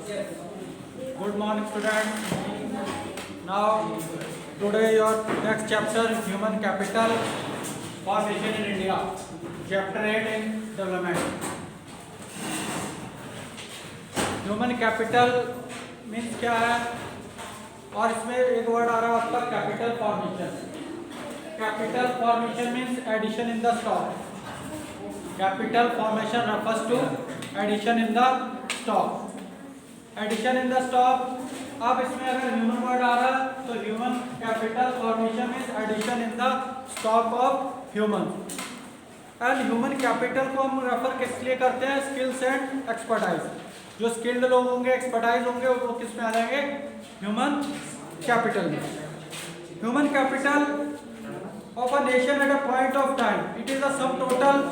Good morning, students. Now, today your next chapter, human capital formation in India. Chapter 8 in development. Human capital means क्या है? और इसमें एक word आ रहा है आपका capital formation. Capital formation means addition in the stock. कैपिटल फॉर्मेशन refers to addition in the stock. Addition in the stock. अब इसमें अगर ह्यूमन वर्ड आ रहा है तो human capital formation means addition in the stock of human. And human capital को हम रेफर किस लिए करते हैं? Skills and expertise. जो स्किल्ड लोग होंगे, एक्सपर्टाइज होंगे, वो किस में आ जाएंगे? ह्यूमन कैपिटल में. Human capital of a nation at a point of time. It is the sum total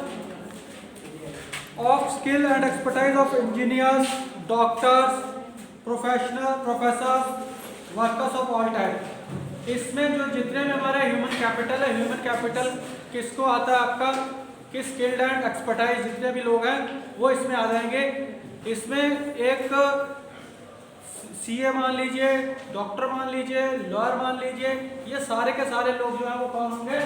of skill and expertise of engineers, doctors, professors, workers of all type. इसमें जो जितने में हमारे ह्यूमन कैपिटल है, human capital किसको आता है? आपका कि स्किल्ड एंड एक्सपर्टाइज जितने भी लोग हैं वो इसमें आ जाएंगे. इसमें एक सीए मान लीजिए, डॉक्टर मान लीजिए, लॉयर मान लीजिए, ये सारे के सारे लोग जो है वो कौन होंगे?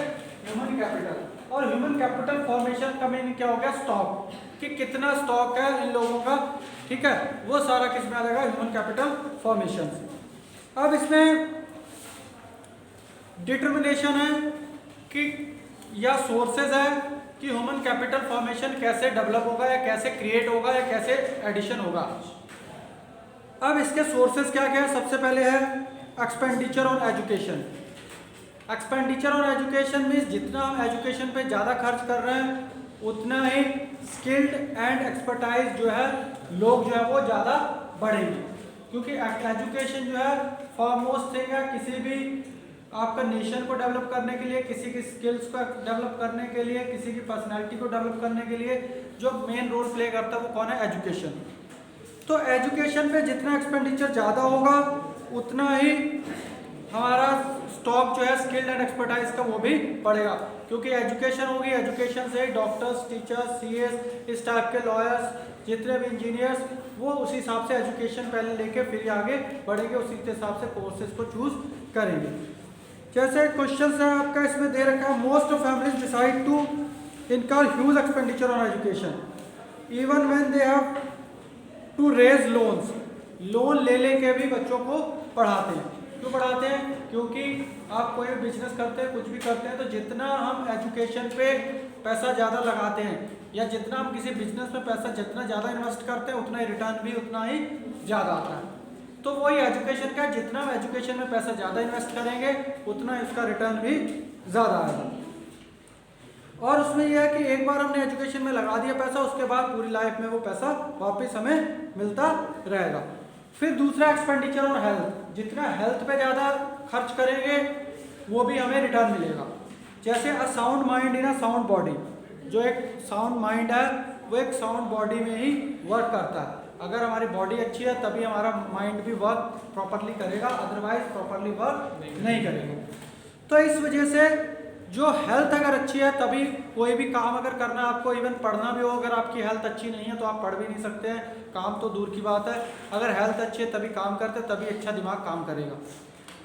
Human capital. और ह्यूमन कैपिटल फॉर्मेशन का मीनिंग क्या हो गया? स्टॉक. कि कितना स्टॉक है इन लोगों का, ठीक है, वो सारा किस में आ जाएगा? Human capital formation. अब इसमें डिटर्मिनेशन है कि या सोर्सेज है कि ह्यूमन कैपिटल फॉर्मेशन कैसे डेवलप होगा या कैसे क्रिएट होगा या कैसे एडिशन होगा. अब इसके सोर्सेज क्या क्या है? सबसे पहले है expenditure on education. Expenditure on education means जितना हम एजुकेशन पे ज़्यादा खर्च कर रहे हैं उतना ही स्किल्ड एंड एक्सपर्टाइज जो है लोग जो है वो ज़्यादा बढ़ेंगे. क्योंकि एजुकेशन जो है फॉरमोस्ट थिंग है किसी भी आपका नेशन को डेवलप करने के लिए, किसी की स्किल्स को डेवलप करने के लिए, किसी की पर्सनैलिटी को डेवलप करने के लिए जो मेन रोल प्ले करता है वो कौन है? एजुकेशन. तो एजुकेशन पे जितना एक्सपेंडिचर ज़्यादा होगा उतना ही हमारा स्टॉक जो है स्किल्ड एंड एक्सपर्टाइज का वो भी बढ़ेगा. क्योंकि एजुकेशन होगी, एजुकेशन से डॉक्टर्स, टीचर्स, सीएस, इस टाइप के लॉयर्स, जितने भी इंजीनियर्स, वो उसी हिसाब से एजुकेशन पहले लेके फिर आगे बढ़ेंगे, उसी के हिसाब से कोर्सेज को चूज करेंगे. जैसे क्वेश्चन है आपका इसमें दे रखा है, most of families decide to incur huge expenditure on education even when they have to raise loans. Loan ले लेके भी बच्चों को पढ़ाते हैं. क्यों पढ़ाते हैं? क्योंकि आप कोई बिजनेस करते हैं, कुछ भी करते हैं, तो जितना हम एजुकेशन पे पैसा ज़्यादा लगाते हैं या जितना हम किसी बिजनेस में पैसा जितना ज़्यादा इन्वेस्ट करते हैं उतना ही रिटर्न भी उतना ही ज़्यादा आता है. तो वही एजुकेशन का, जितना हम एजुकेशन में पैसा ज़्यादा इन्वेस्ट करेंगे उतना इसका रिटर्न भी ज़्यादा आएगा. और उसमें यह है कि एक बार हमने एजुकेशन में लगा दिया पैसा, उसके बाद पूरी लाइफ में वो पैसा वापस हमें मिलता रहेगा. फिर दूसरा एक्सपेंडिचर ऑन हेल्थ. जितना हेल्थ पे ज़्यादा खर्च करेंगे वो भी हमें रिटर्न मिलेगा. जैसे a sound mind in a sound body. जो एक साउंड माइंड है वो एक साउंड बॉडी में ही वर्क करता है. अगर हमारी बॉडी अच्छी है तभी हमारा माइंड भी वर्क प्रॉपरली करेगा, अदरवाइज प्रॉपरली वर्क नहीं करेगा. तो इस वजह से जो हेल्थ अगर अच्छी है तभी कोई भी काम अगर करना आपको, इवन पढ़ना भी हो, अगर आपकी हेल्थ अच्छी नहीं है तो आप पढ़ भी नहीं सकते हैं. काम तो दूर की बात है, अगर हेल्थ अच्छी है तभी काम करते, तभी अच्छा दिमाग काम करेगा.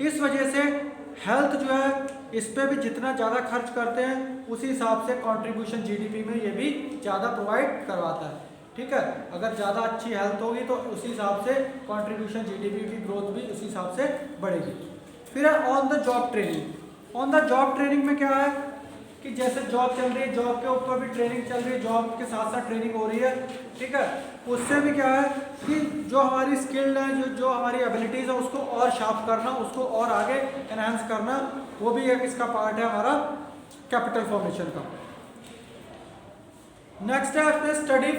इस वजह से हेल्थ जो है इस पर भी जितना ज़्यादा खर्च करते हैं उसी हिसाब से कंट्रीब्यूशन जीडीपी में ये भी ज़्यादा प्रोवाइड करवाता है. ठीक है, अगर ज़्यादा अच्छी हेल्थ होगी तो उसी हिसाब से कंट्रीब्यूशन जीडीपी की ग्रोथ भी उसी हिसाब से बढ़ेगी. फिर on the job training. On the job training में क्या है कि जैसे जॉब चल रही है, जॉब के ऊपर भी ट्रेनिंग चल रही है, जॉब के साथ साथ ट्रेनिंग हो रही है. ठीक है, उससे भी क्या है कि जो हमारी स्किल्ड है, जो हमारी एबिलिटीज़ है उसको और शार्प करना, उसको और आगे एनहांस करना, वो भी एक इसका पार्ट है हमारा कैपिटल फॉर्मेशन का. नेक्स्ट है अपने study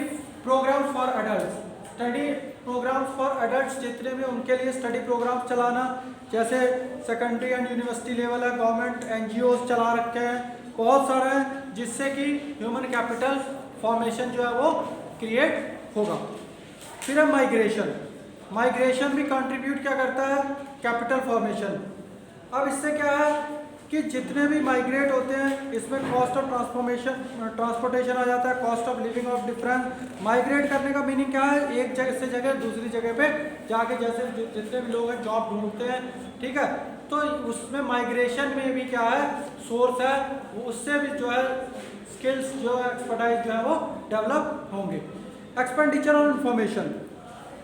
programs for adult. Study programs for adult जितने भी उनके लिए स्टडी प्रोग्राम्स चलाना. जैसे सेकेंडरी एंड यूनिवर्सिटी लेवल है, गवर्नमेंट एनजीओज चला रखे हैं, बहुत सारा है, जिससे कि ह्यूमन कैपिटल फॉर्मेशन जो है वो क्रिएट होगा. फिर है माइग्रेशन. माइग्रेशन भी कंट्रीब्यूट क्या करता है? Capital formation. अब इससे क्या है कि जितने भी माइग्रेट होते हैं इसमें कॉस्ट ऑफ ट्रांसपोर्टेशन आ जाता है, cost of living of difference. Migrate करने का मीनिंग क्या है, एक जगह से जगह दूसरी जगह पे जाके, जैसे जितने भी लोग हैं जॉब ढूंढते हैं, ठीक है, तो उसमें माइग्रेशन में भी क्या है, सोर्स है, उससे भी जो है स्किल्स जो है, एक्सपर्टाइज जो है वो डेवलप होंगे। एक्सपेंडिचर ऑन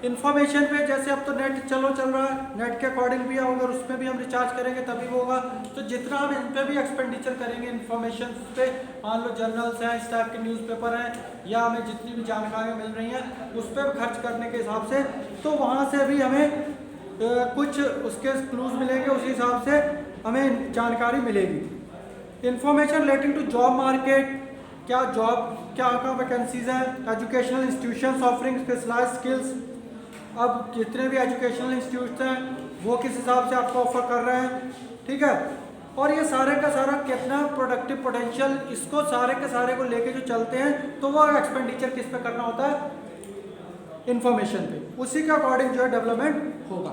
इंफॉर्मेशन पे, जैसे अब तो नेट चल रहा है, नेट के अकॉर्डिंग भी अगर उसमें भी हम रिचार्ज करेंगे तभी वो होगा। तो जितना हम इन पे भी एक्सपेंडिचर करेंगे इन्फॉर्मेशन पे, मान लो जर्नल्स हैं, इस टाइप के न्यूज़पेपर हैं, या हमें जितनी भी जानकारियाँ मिल रही हैं उस पर खर्च करने के हिसाब से, तो वहाँ से भी हमें कुछ उसके क्लूज मिलेंगे, उसी हिसाब से हमें जानकारी मिलेगी। Information relating to job market, क्या जॉब क्या वैकेंसीज हैं, educational institutions offering specialised skills. अब जितने भी एजुकेशनल इंस्टीट्यूट्स हैं वो किस हिसाब से आपको ऑफर कर रहे हैं, ठीक है, और ये सारे का सारा कितना प्रोडक्टिव पोटेंशियल, इसको सारे के सारे को लेके जो चलते हैं, तो वो एक्सपेंडिचर किस पे करना होता है, इंफॉर्मेशन पे, उसी के अकॉर्डिंग जो है डेवलपमेंट होगा।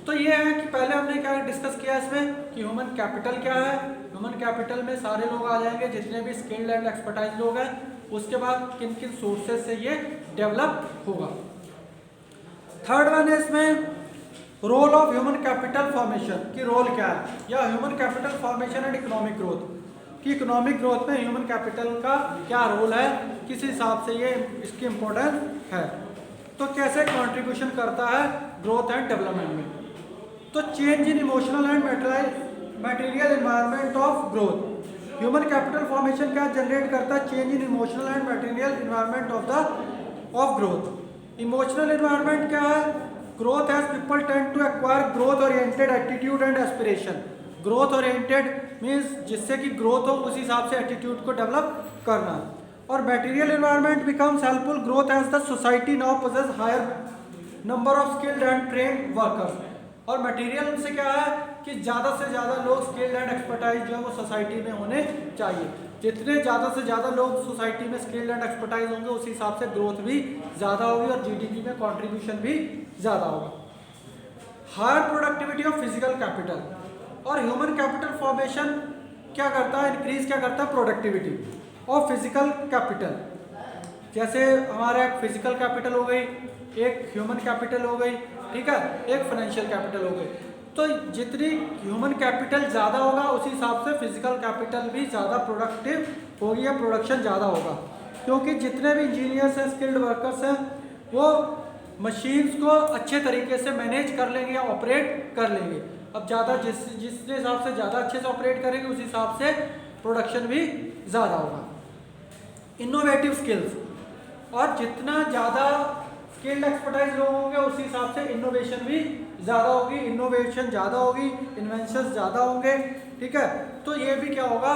तो ये है कि पहले हमने क्या डिस्कस किया इसमें कि ह्यूमन कैपिटल क्या है। ह्यूमन कैपिटल में सारे लोग आ जाएंगे जितने भी स्किल्ड एंड एक्सपर्टाइज लोग हैं, उसके बाद किन किन सोर्सेज से ये डेवलप होगा। थर्ड वन है इसमें role of human capital formation, की रोल क्या है, या human capital formation and economic growth, कि इकोनॉमिक ग्रोथ में ह्यूमन कैपिटल का क्या रोल है, किस हिसाब से ये इसकी इम्पोर्टेंस है, तो कैसे कंट्रीब्यूशन करता है ग्रोथ एंड डेवलपमेंट में। तो change in emotional and material environment of growth, human capital formation क्या जनरेट करता है, change in emotional and material environment of growth. Emotional environment क्या है, growth as people tend to acquire growth oriented attitude and aspiration. Growth oriented means जिससे कि growth हो उस हिसाब से एटीट्यूड को डेवलप करना। और material environment becomes helpful growth as the society now poses higher number of skilled and trained workers. और मटेरियल से क्या है कि ज़्यादा से ज़्यादा लोग स्किल्ड एंड एक्सपर्टाइज जो है वो सोसाइटी में होने चाहिए। जितने ज़्यादा से ज़्यादा लोग सोसाइटी में स्किल्ड एंड एक्सपर्टाइज होंगे उस हिसाब से ग्रोथ भी ज़्यादा होगी और जीडीपी में कंट्रीब्यूशन भी ज़्यादा होगा। Higher productivity of physical capital, और ह्यूमन कैपिटल फॉर्मेशन क्या करता है, इंक्रीज क्या करता है प्रोडक्टिविटी ऑफ फिजिकल कैपिटल। जैसे हमारा एक फिजिकल कैपिटल हो गई, एक ह्यूमन कैपिटल हो गई, ठीक है, एक फाइनेंशियल कैपिटल हो गई। तो जितनी ह्यूमन कैपिटल ज़्यादा होगा उसी हिसाब से फिजिकल कैपिटल भी ज़्यादा प्रोडक्टिव होगी या प्रोडक्शन ज़्यादा होगा, क्योंकि जितने भी इंजीनियर्स हैं, स्किल्ड वर्कर्स हैं, वो मशीन्स को अच्छे तरीके से मैनेज कर लेंगे या ऑपरेट कर लेंगे। अब ज़्यादा जिस हिसाब से ज़्यादा अच्छे से ऑपरेट करेंगे उस हिसाब से प्रोडक्शन भी ज़्यादा होगा। इनोवेटिव स्किल्स, और जितना ज़्यादा स्किल्ड एक्सपर्टाइज लोग होंगे उस हिसाब से इनोवेशन भी ज़्यादा होगी, इनोवेशन ज़्यादा होगी, इन्वेंशंस ज़्यादा होंगे, ठीक है। तो ये भी क्या होगा,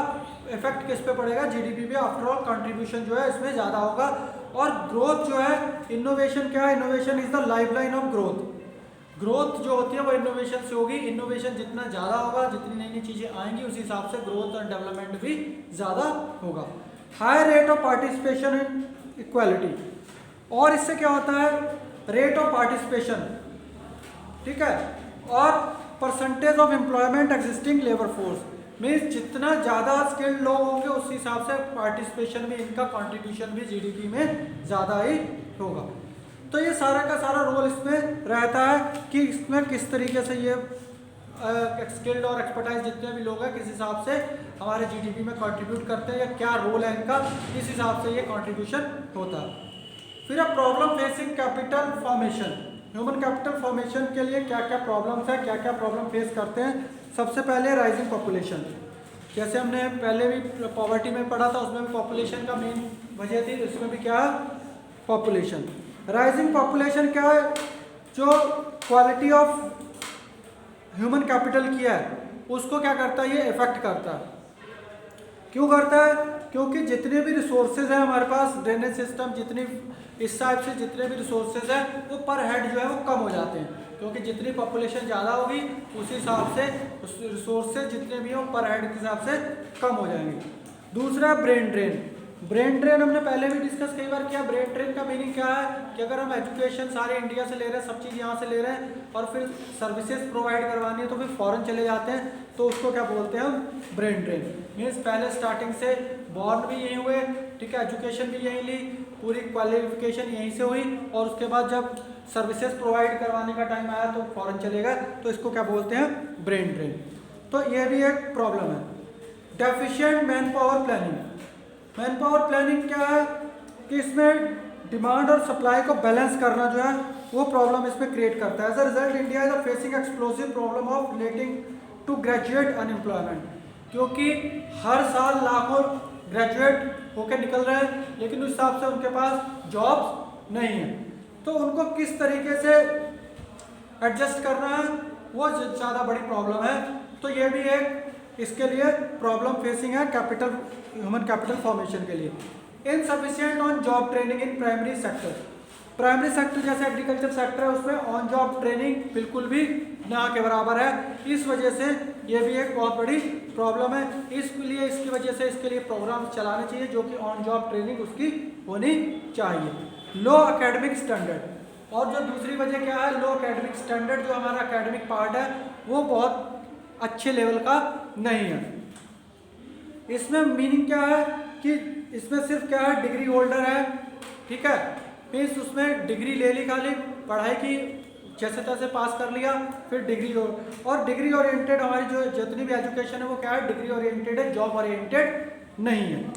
इफेक्ट किस पे पड़ेगा, जीडीपी पे। आफ्टर ऑल कंट्रीब्यूशन जो है इसमें ज़्यादा होगा। और ग्रोथ जो है, इनोवेशन क्या है, innovation is the lifeline of growth. Growth जो होती है वो इनोवेशन से होगी। इनोवेशन जितना ज़्यादा होगा, जितनी नई नई चीज़ें आएंगी उस हिसाब से ग्रोथ और डेवलपमेंट भी ज़्यादा होगा। High rate of participation in equality, और इससे क्या होता है, रेट ऑफ पार्टिसिपेशन, ठीक है, और percentage of employment existing labour force, means जितना ज़्यादा स्किल्ड लोग होंगे उस हिसाब से पार्टिसिपेशन में इनका कंट्रीब्यूशन भी जीडीपी में ज़्यादा ही होगा। तो ये सारा का सारा रोल इसमें रहता है कि इसमें किस तरीके से ये स्किल्ड और एक्सपर्टाइज जितने भी लोग हैं किस हिसाब से हमारे जीडीपी में कंट्रीब्यूट करते हैं या क्या रोल है इनका, इस हिसाब से ये कंट्रीब्यूशन होता है। फिर अब problem facing capital formation, human capital formation के लिए क्या क्या प्रॉब्लम्स है, क्या क्या प्रॉब्लम फेस करते हैं। सबसे पहले राइजिंग पॉपुलेशन, जैसे हमने पहले भी पॉवर्टी में पढ़ा था, उसमें भी पॉपुलेशन का मेन वजह थी, उसमें भी क्या है पॉपुलेशन। राइजिंग पॉपुलेशन क्या है, जो क्वालिटी ऑफ ह्यूमन कैपिटल की है उसको क्या करता है, ये इफेक्ट करता है। क्यों करता है, क्योंकि जितने भी रिसोर्सेज हैं हमारे पास, ड्रेनेज सिस्टम, जितनी इस टाइप से जितने भी रिसोर्सेज हैं वो पर हेड जो है वो कम हो जाते हैं, क्योंकि जितनी पॉपुलेशन ज़्यादा होगी उस हिसाब से रिसोर्सेज जितने भी हों पर हेड के हिसाब से कम हो जाएंगे। दूसरा ब्रेन ड्रेन, ब्रेन ड्रेन हमने पहले भी डिस्कस कई बार किया। ब्रेन ड्रेन का मीनिंग क्या है कि अगर हम एजुकेशन सारे इंडिया से ले रहे हैं, सब चीज़ यहाँ से ले रहे हैं और फिर सर्विसेज प्रोवाइड करवानी है तो फिर फॉरेन चले जाते हैं, तो उसको क्या बोलते हैं हम? Brain drain. मीन्स पहले स्टार्टिंग से बॉर्न भी यहीं हुए, ठीक है, एजुकेशन भी यहीं ली, पूरी क्वालिफिकेशन यहीं से हुई और उसके बाद जब सर्विसेज प्रोवाइड करवाने का टाइम आया तो फॉरेन चले गए, तो इसको क्या बोलते हैं? Brain drain. तो ये भी एक प्रॉब्लम है। Deficient man power planning. Man power planning क्या है कि इसमें डिमांड और सप्लाई को बैलेंस करना जो है वो प्रॉब्लम इसमें क्रिएट करता है। As a result India is facing explosive problem of relating to graduate unemployment, क्योंकि हर साल लाखों ग्रेजुएट होकर निकल रहे हैं लेकिन उस हिसाब से उनके पास जॉब्स नहीं है, तो उनको किस तरीके से एडजस्ट करना है वो ज़्यादा बड़ी प्रॉब्लम है। तो ये भी एक इसके लिए प्रॉब्लम फेसिंग है कैपिटल, ह्यूमन कैपिटल फॉर्मेशन के लिए। Insufficient on job training in primary sector. Primary sector जैसे एग्रीकल्चर सेक्टर है उसमें ऑन जॉब ट्रेनिंग बिल्कुल भी ना के बराबर है, इस वजह से ये भी एक बहुत बड़ी प्रॉब्लम है। इसलिए इसकी वजह से इसके लिए प्रोग्राम चलाने चाहिए जो कि ऑन जॉब ट्रेनिंग उसकी होनी चाहिए। लो एकेडमिक स्टैंडर्ड, और जो दूसरी वजह क्या है? लो एकेडमिक स्टैंडर्ड, जो हमारा एकेडमिक पार्ट है वो बहुत अच्छे लेवल का नहीं है। इसमें मीनिंग क्या है कि इसमें सिर्फ क्या है, डिग्री होल्डर है, ठीक है, मीन्स उसमें डिग्री ले ली, खाली पढ़ाई की जैसे तैसे पास कर लिया, फिर डिग्री और डिग्री ओरिएंटेड हमारी जो जितनी भी एजुकेशन है वो क्या है? डिग्री ओरिएंटेड है, जॉब ओरिएंटेड नहीं है।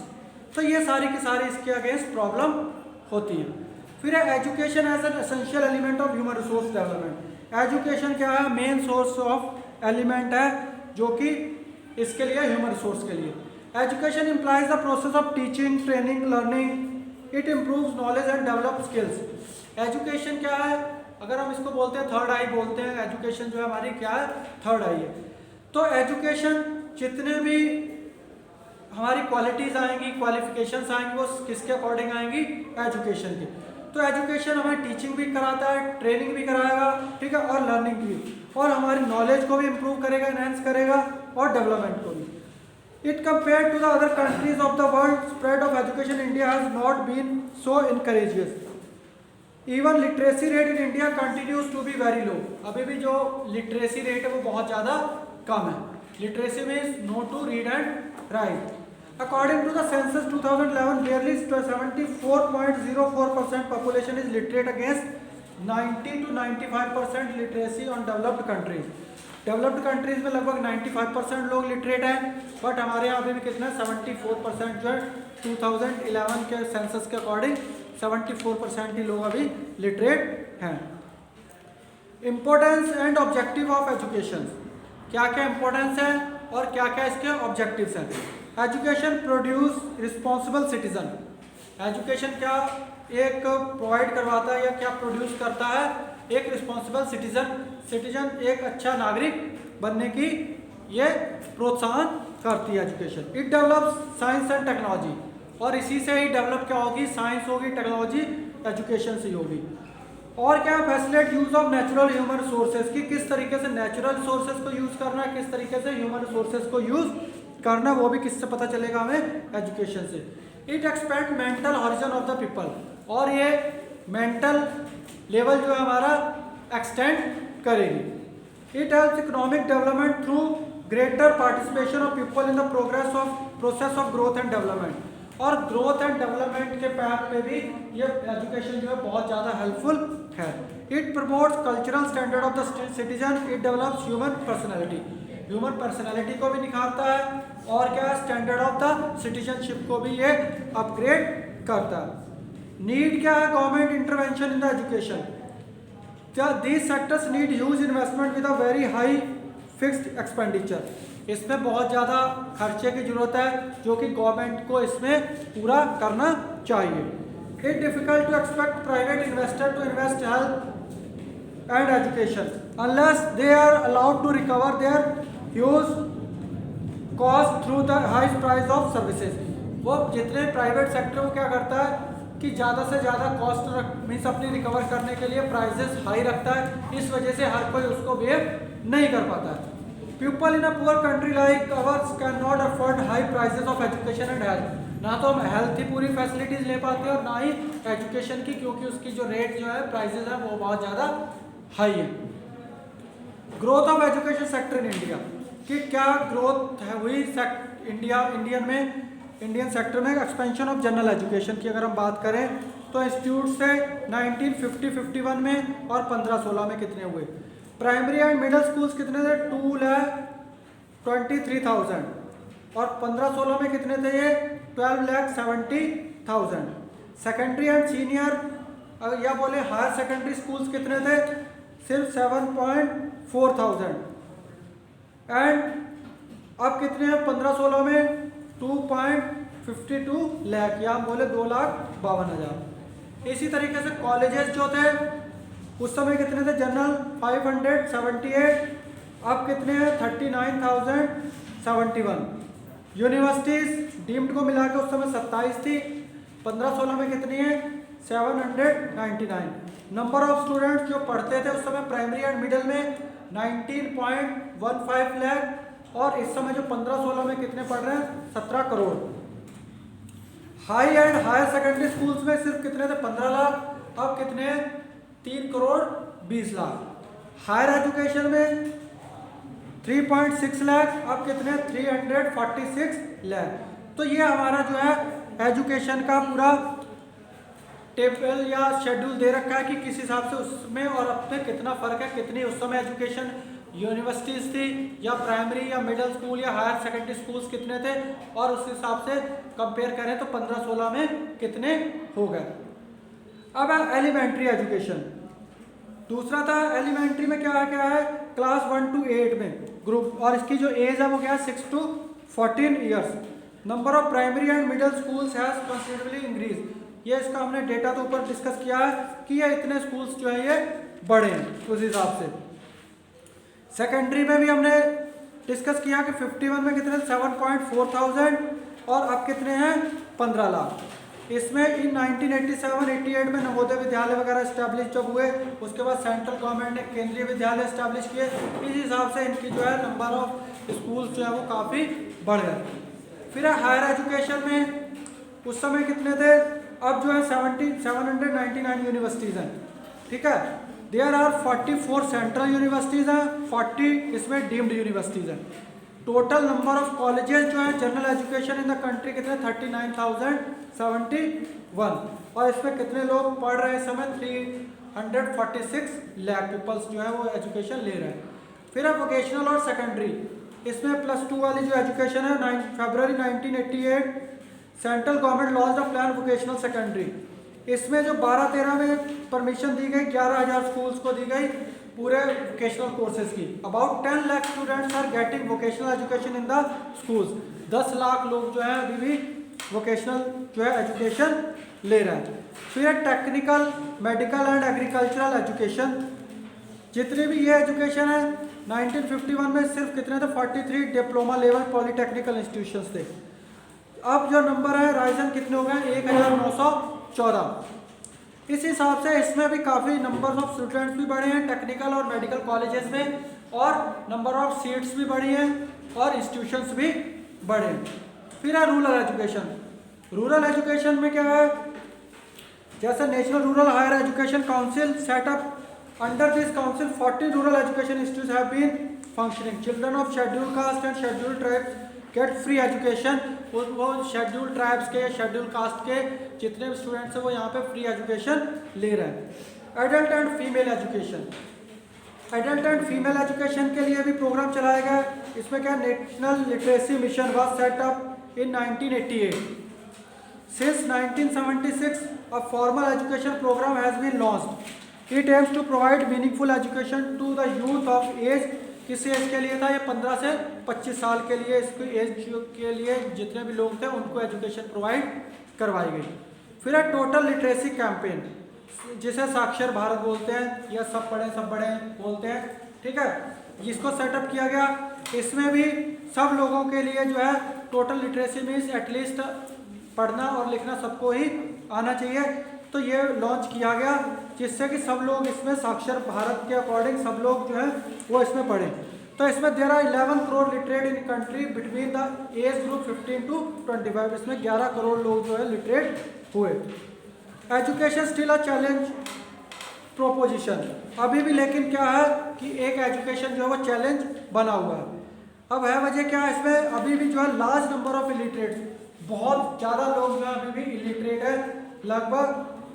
तो ये सारी की सारी इसके अगेंस्ट प्रॉब्लम होती है। फिर है education as an essential element of human resource development. Education क्या है? मेन सोर्स ऑफ एलिमेंट है जो कि इसके लिए ह्यूमन रिसोर्स के लिए। Education implies the process of teaching, training, learning, it improves knowledge and develop skills. Education क्या है? अगर हम इसको बोलते हैं थर्ड आई बोलते हैं, एजुकेशन जो है हमारी क्या है? थर्ड आई है। तो एजुकेशन जितने भी हमारी क्वालिटीज़ आएंगी, क्वालिफिकेशंस आएंगी, वो किसके अकॉर्डिंग आएंगी? एजुकेशन की। तो एजुकेशन हमें टीचिंग भी कराता है, ट्रेनिंग भी कराएगा, ठीक है, और लर्निंग भी, और हमारी नॉलेज को भी इम्प्रूव करेगा, एनहेंस करेगा, और डेवलपमेंट को भी। It compared to the other countries of the world, spread of education in India has not been so encourageous. Even literacy rate in India continues to be very low. अभी भी जो literacy rate है वो बहुत ज़्यादा कम है। Literacy means know to read and write. According to the census 2011, barely 74.04% population is literate against 90 to 95% literacy on developed countries. Developed countries में लगभग 95% लोग लिटरेट हैं, बट हमारे यहाँ अभी भी कितना 74% जो है 2011 के सेंसस के अकॉर्डिंग 74% ही लोग अभी लिटरेट हैं। Importance and objective of education, क्या क्या इम्पोर्टेंस है और क्या क्या इसके ऑब्जेक्टिव्स हैं। Education produce responsible citizen. Education क्या एक प्रोवाइड करवाता है या क्या प्रोड्यूस करता है? एक रिस्पॉन्सिबल सिटीजन। सिटीजन एक अच्छा नागरिक बनने की ये प्रोत्साहन करती है education. It develops science and technology, और इसी से ही डेवलप क्या होगी? साइंस होगी, टेक्नोलॉजी एजुकेशन से ही होगी। और क्या? Facilitate use of natural human resources, की किस तरीके से नेचुरल रिसोर्सेज को यूज करना है, किस तरीके से ह्यूमन रिसोर्सेज को यूज करना, वो भी किससे पता चलेगा हमें? एजुकेशन से। It expand mental horizon of the people, और ये मेंटल लेवल जो है हमारा एक्सटेंड करेगी। It helps economic development through greater participation of people in the process of growth and development, और ग्रोथ एंड डेवलपमेंट के पैथ पे भी ये एजुकेशन जो है बहुत ज़्यादा हेल्पफुल है। It promotes cultural standard of the citizen. It develops human personality, human personality को भी निखारता है, और क्या? स्टैंडर्ड ऑफ द सिटीजनशिप को भी ये अपग्रेड करता है। नीड क्या है? Government intervention in the education. क्या? These sectors need huge investment with a very high fixed expenditure. इसमें बहुत ज़्यादा खर्चे की जरूरत है जो कि गवर्नमेंट को इसमें पूरा करना चाहिए। It difficult to expect private investor to invest health and education unless they are allowed to recover their huge cost through the high price of services. वो जितने प्राइवेट सेक्टर वो क्या करता है कि ज़्यादा से ज़्यादा कॉस्ट मीन्स अपनी रिकवर करने के लिए प्राइजेस हाई रखता है, इस वजह से हर कोई उसको बेयर नहीं कर पाता है। People in a poor country like ours can not afford high prices of education and health. ना तो हम हेल्थ की पूरी फैसिलिटीज़ ले पाते हैं और ना ही एजुकेशन की, क्योंकि उसकी जो रेट जो है प्राइसेस है वो बहुत ज़्यादा हाई है। Growth of education sector in India, कि क्या ग्रोथ है हुई इंडियन सेक्टर में एक्सपेंशन ऑफ जनरल एजुकेशन की अगर हम बात करें तो इंस्टीट्यूट से 1950-51 में और 15-16 में कितने हुए। प्राइमरी एंड मिडिल स्कूल्स कितने थे, 2,23,000 और 15-16 में कितने थे ये, 12,70,000। सेकेंडरी एंड सीनियर या बोले हायर सेकेंडरी स्कूल्स कितने थे, सिर्फ 7,400 एंड अब कितने हैं 15-16 में 2.52 लाख या हम बोले 2,52,000। इसी तरीके से कॉलेजेस जो थे उस समय कितने थे, जनरल 578, अब कितने हैं 39,071। यूनिवर्सिटीज डीम्ड को मिला के उस समय 27 थी, 15-16 में कितनी है 799। नंबर ऑफ स्टूडेंट्स जो पढ़ते थे उस समय प्राइमरी एंड मिडिल में 19.15 लाख और इस समय जो 15-16 में कितने पढ़ रहे हैं 17 crore. High and higher secondary schools में सिर्फ कितने थे 15 लाख, अब कितने 3 करोड़ 20 लाख। हायर एजुकेशन में 3.6 लाख, अब कितने 346 लाख। तो ये हमारा जो है एजुकेशन का पूरा टेबल या शेड्यूल दे रखा है कि किस हिसाब से उसमें और अब में कितना फर्क है, कितनी उस समय एजुकेशन यूनिवर्सिटीज थी या प्राइमरी या मिडिल स्कूल या हायर सेकेंडरी स्कूल्स कितने थे और उस हिसाब से कंपेयर करें तो 15-16 में कितने हो गए। अब है एलिमेंट्री एजुकेशन। दूसरा था एलिमेंट्री में क्या है क्लास 1 to 8 में ग्रुप, और इसकी जो एज है वो क्या है 6 to 14 years. Number of primary and middle schools has considerably increase. ये इसका हमने डेटा तो ऊपर डिस्कस किया है कि ये इतने स्कूल्स जो है ये बढ़े हैं उस हिसाब से। सेकेंडरी में भी हमने डिस्कस किया कि 51 में कितने 7,400 और अब कितने हैं 15 लाख। इसमें इन 1987-88 में नवोदय विद्यालय वगैरह स्टैब्लिश जब हुए, उसके बाद सेंट्रल गवर्नमेंट ने केंद्रीय विद्यालय स्टैब्लिश किए, इस हिसाब से इनकी जो है नंबर ऑफ स्कूल्स जो है वो काफ़ी बढ़ गए। फिर हायर एजुकेशन में उस समय कितने थे, अब जो है 799 यूनिवर्सिटीज़ हैं, ठीक है। देयर आर 44 सेंट्रल यूनिवर्सिटीज़ हैं, 40 इसमें डीम्ड यूनिवर्सिटीज़ हैं। टोटल नंबर ऑफ कॉलेजेस जो है general education in the country कितने 39,071 और इसमें कितने लोग पढ़ रहे हैं इस समय 346 लाख पीपल्स जो है वो एजुकेशन ले रहे हैं। फिर है वोकेशनल और सेकेंडरी, इसमें +2 वाली जो एजुकेशन है फरवरी 1988 central government launch the plan vocational secondary. इसमें जो 12-13 में परमिशन दी गई 11,000 स्कूल्स को दी गई पूरे वोकेशनल कोर्सेज की। About 10 lakh students are getting vocational education in the schools. 10 lakh लोग जो है अभी भी वोकेशनल जो है एजुकेशन ले रहे हैं। फिर technical, medical and agricultural education, जितनी भी ये एजुकेशन है 1951 में सिर्फ कितने थे 43 डिप्लोमा लेवल पॉलीटेक्निकल इंस्टीट्यूशंस थे। अब जो नंबर है राइजन कितने हो गए 1,914। इस हिसाब से इसमें भी काफ़ी नंबर ऑफ स्टूडेंट्स भी बढ़े हैं टेक्निकल और मेडिकल कॉलेजेस में, और नंबर ऑफ सीट्स भी बढ़ी हैं और इंस्टीट्यूशंस भी बढ़े। फिर है रूरल एजुकेशन। रूरल एजुकेशन में क्या है, जैसे national rural higher education council set up, under this council 40 rural education institutes have been functioning. Children of schedule caste and schedule tribes get free education. वो शेड्यूल ट्राइब्स के, schedule caste के जितने भी students हैं वो यहाँ पे फ्री एजुकेशन ले रहे हैं। Adult and female education, adult and female education के लिए भी प्रोग्राम चलाया गया। इसमें क्या national literacy mission was set up in 1988। Since 1976 a formal education program has been launched. It aims to provide meaningful education to the youth of age. किस age के लिए था ये 15 से 25 साल के लिए, इसकी एज के लिए जितने भी लोग थे उनको एजुकेशन प्रोवाइड करवाई गई। फिर है टोटल लिटरेसी कैंपेन, जिसे साक्षर भारत बोलते हैं या सब पढ़े सब बड़े बोलते हैं, ठीक है, जिसको सेटअप किया गया। इसमें भी सब लोगों के लिए जो है टोटल लिटरेसी मीन्स एटलीस्ट पढ़ना और लिखना सबको ही आना चाहिए। तो ये लॉन्च किया गया जिससे कि सब लोग इसमें साक्षर भारत के अकॉर्डिंग सब लोग जो है वो इसमें पढ़ें। तो इसमें there are 11 crore literate in country between the age group 15 to 25। इसमें 11 करोड़ लोग जो है लिटरेट हुए। Education still a challenge proposition, अभी भी लेकिन क्या है कि एक एजुकेशन जो है वो चैलेंज बना हुआ है। अब है वजह क्या है, इसमें अभी भी जो है लार्ज नंबर ऑफ इलिटरेट्स, बहुत ज़्यादा लोग जो है अभी भी इलिटरेट है। लगभग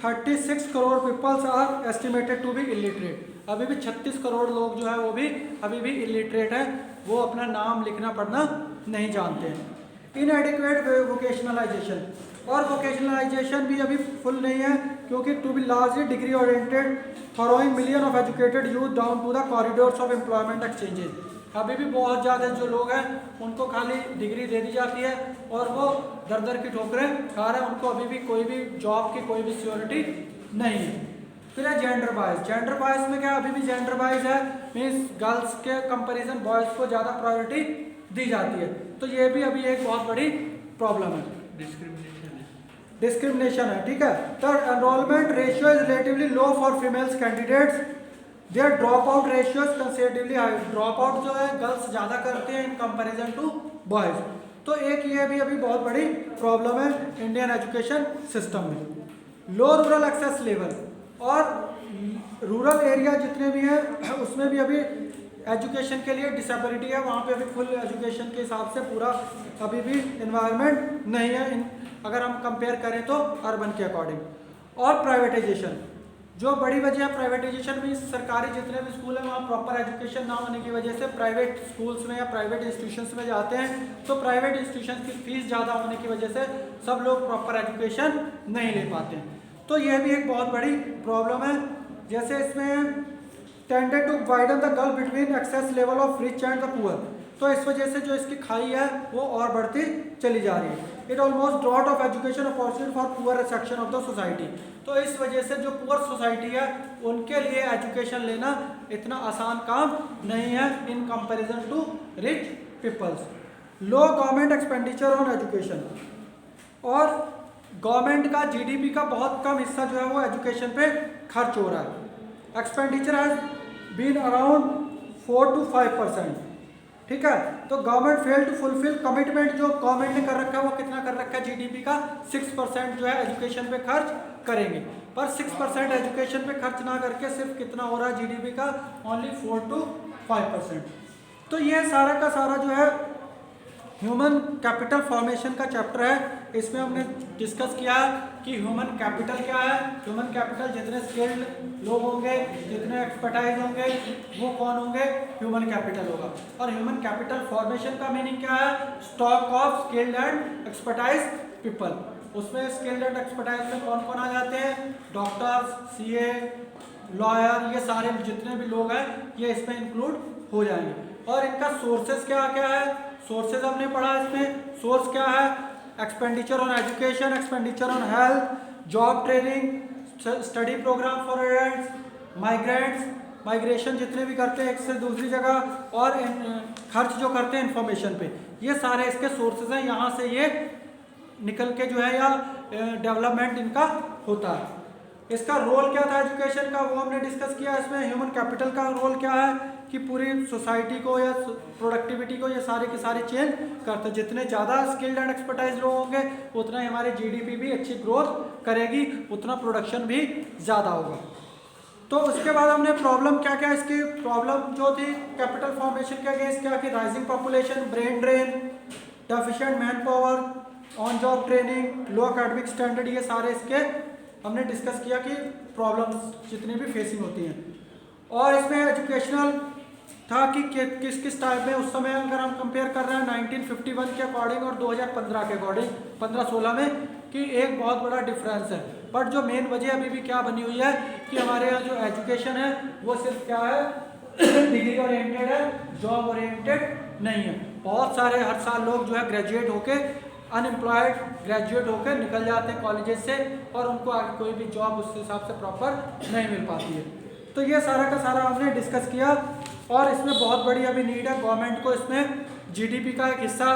36 crore peoples are estimated to be illiterate. अभी भी 36 करोड़ लोग जो है वो भी अभी भी इलिटरेट है, वो अपना नाम लिखना पढ़ना नहीं जानते हैं। इनएडिक्वेट वोकेशनलाइजेशन, और वोकेशनलाइजेशन भी अभी फुल नहीं है, क्योंकि to be largely degree oriented throwing million of educated youth down to the corridors of employment exchanges. अभी भी बहुत ज़्यादा जो लोग हैं उनको खाली डिग्री दे दी जाती है और वो दर दर की ठोकरें खा रहे हैं, उनको अभी भी कोई भी जॉब की कोई भी सिक्योरिटी नहीं है। फिर है जेंडर बायस। जेंडर बायस में क्या, अभी भी जेंडर बायस है, मीन्स गर्ल्स के कंपैरिजन बॉयज़ को ज़्यादा प्रायोरिटी दी जाती है। तो ये भी अभी एक बहुत बड़ी प्रॉब्लम है, डिस्क्रिमिनेशन है। ठीक है। तो enrolment ratio is relatively low for females candidates, their drop out ratio is consecutively high. Drop out जो है गर्ल्स ज़्यादा करते हैं इन कंपैरिजन टू बॉयज़। तो एक ये भी अभी बहुत बड़ी प्रॉब्लम है इंडियन एजुकेशन सिस्टम में। लो रूरल एक्सेस लेवल, और रूरल एरिया जितने भी हैं उसमें भी अभी एजुकेशन के लिए डिसेबिलिटी है, वहाँ पे अभी फुल एजुकेशन के हिसाब से पूरा अभी भी इन्वायरमेंट नहीं है अगर हम कंपेयर करें तो अर्बन के अकॉर्डिंग। और प्राइवेटाइजेशन, जो बड़ी वजह है प्राइवेटाइजेशन में, सरकारी जितने भी स्कूल हैं वहाँ प्रॉपर एजुकेशन ना होने की वजह से प्राइवेट स्कूल्स में या प्राइवेट इंस्टीट्यूशंस में जाते हैं, तो प्राइवेट इंस्टीट्यूशंस की फीस ज़्यादा होने की वजह से सब लोग प्रॉपर एजुकेशन नहीं ले पाते हैं। तो यह भी एक बहुत बड़ी प्रॉब्लम है। जैसे इसमें tended to widen the gulf between access level of rich and the poor, तो इस वजह से जो इसकी खाई है वो और बढ़ती चली जा रही है। It almost drought of education opportunity for poor section of the society, तो इस वजह से जो पुअर सोसाइटी है उनके लिए एजुकेशन लेना इतना आसान काम नहीं है in comparison to rich peoples. Low government expenditure on education, और गवर्नमेंट का जीडीपी का बहुत कम हिस्सा जो है वो एजुकेशन पे खर्च हो रहा है। Expenditure has been around 4 to 5%। ठीक है। तो government fail to fulfil commitment जो गवर्नमेंट ने कर रखा है, वो कितना कर रखा है जीडीपी का 6% जो है एजुकेशन पे खर्च करेंगे, पर 6% एजुकेशन पे खर्च ना करके सिर्फ कितना हो रहा है जीडीपी का, ओनली 4 to 5%। तो ये सारा का सारा जो है ह्यूमन कैपिटल फॉर्मेशन का चैप्टर है। इसमें हमने डिस्कस किया कि ह्यूमन कैपिटल क्या है। ह्यूमन कैपिटल जितने स्किल्ड लोग होंगे, जितने एक्सपर्टाइज होंगे, वो कौन होंगे, ह्यूमन कैपिटल होगा। और ह्यूमन कैपिटल फॉर्मेशन का मीनिंग क्या है, stock of skilled and expertise people. उसमें स्किल्ड एंड एक्सपर्टाइज में कौन कौन आ जाते हैं, डॉक्टर्स, सीए, लॉयर, ये सारे जितने भी लोग हैं ये इसमें इंक्लूड हो जाएंगे। और इनका सोर्सेज क्या क्या है, सोर्सेज हमने पढ़ा। इसमें सोर्स क्या है, expenditure on education, expenditure on health, job training, study programme for adults, migrants, migration जितने भी करते हैं एक से दूसरी जगह, और खर्च जो करते हैं इंफॉर्मेशन पे, ये सारे इसके सोर्सेज हैं। यहाँ से ये निकल के जो है या डेवलपमेंट इनका होता है। इसका रोल क्या था एजुकेशन का, वो हमने डिस्कस किया। इसमें ह्यूमन कैपिटल का रोल क्या है कि पूरी सोसाइटी को या प्रोडक्टिविटी को ये सारे के सारे चेंज करते हैं। जितने ज़्यादा स्किल्ड एंड एक्सपर्टाइज लोग होंगे उतना ही हमारी जीडीपी भी अच्छी ग्रोथ करेगी, उतना प्रोडक्शन भी ज़्यादा होगा। तो उसके बाद हमने प्रॉब्लम क्या क्या, इसकी प्रॉब्लम जो थी कैपिटल फॉर्मेशन के अगेंस्ट क्या कि rising population, brain drain, deficient man power, on job training, low academic standard, ये सारे इसके हमने डिस्कस किया कि प्रॉब्लम्स जितनी भी फेसिंग होती हैं। और इसमें एजुकेशनल था कि किस किस टाइप में उस समय अगर हम कंपेयर कर रहे हैं 1951 के अकॉर्डिंग और 2015 के अकॉर्डिंग 15-16 में, कि एक बहुत बड़ा डिफरेंस है। बट जो मेन वजह अभी भी क्या बनी हुई है कि हमारे यहाँ जो एजुकेशन है वो सिर्फ क्या है, डिग्री ओरिएंटेड है, जॉब ओरिएंटेड नहीं है। बहुत सारे हर साल लोग जो है ग्रेजुएट होके अनएम्प्लॉयड ग्रेजुएट होकर निकल जाते हैं कॉलेजेस से, और उनको आगे कोई भी जॉब उस हिसाब से प्रॉपर नहीं मिल पाती है। तो ये सारा का सारा हमने डिस्कस किया। और इसमें बहुत बड़ी अभी नीड है गवर्नमेंट को इसमें जीडीपी का एक हिस्सा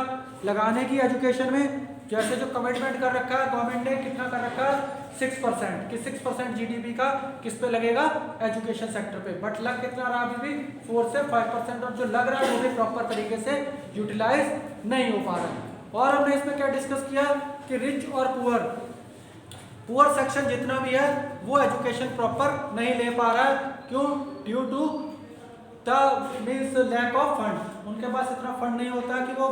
लगाने की एजुकेशन में। जैसे जो कमिटमेंट कर रखा है गवर्नमेंट ने, कितना कर रखा है 6% कि 6% जीडीपी का किस पे लगेगा, एजुकेशन सेक्टर पे। बट लग कितना रहा अभी भी 4 से 5%, और जो लग रहा है वो भी प्रॉपर तरीके से यूटिलाइज नहीं हो पा रहा है। और हमने इसमें क्या डिस्कस किया कि रिच और पुअर सेक्शन जितना भी है वो एजुकेशन प्रॉपर नहीं ले पा रहा है। क्यों? Due to the means lack of fund. उनके पास इतना फंड नहीं होता कि वो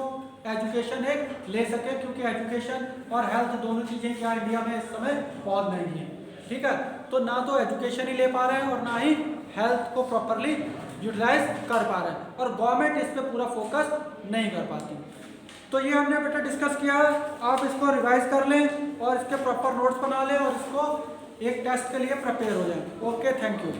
एजुकेशन एक ले सके, क्योंकि एजुकेशन और हेल्थ दोनों चीज़ें क्या इंडिया में इस समय बहुत महंगी है। ठीक है, तो ना तो एजुकेशन ही ले पा रहे हैं और ना ही हेल्थ को प्रॉपरली यूटिलाइज कर पा रहे हैं, और गवर्नमेंट इस पर पूरा फोकस नहीं कर पाती। तो ये हमने बेटा डिस्कस किया, आप इसको रिवाइज कर लें और इसके प्रॉपर नोट्स बना लें और इसको एक टेस्ट के लिए प्रिपेयर हो जाएं। Okay, thank you.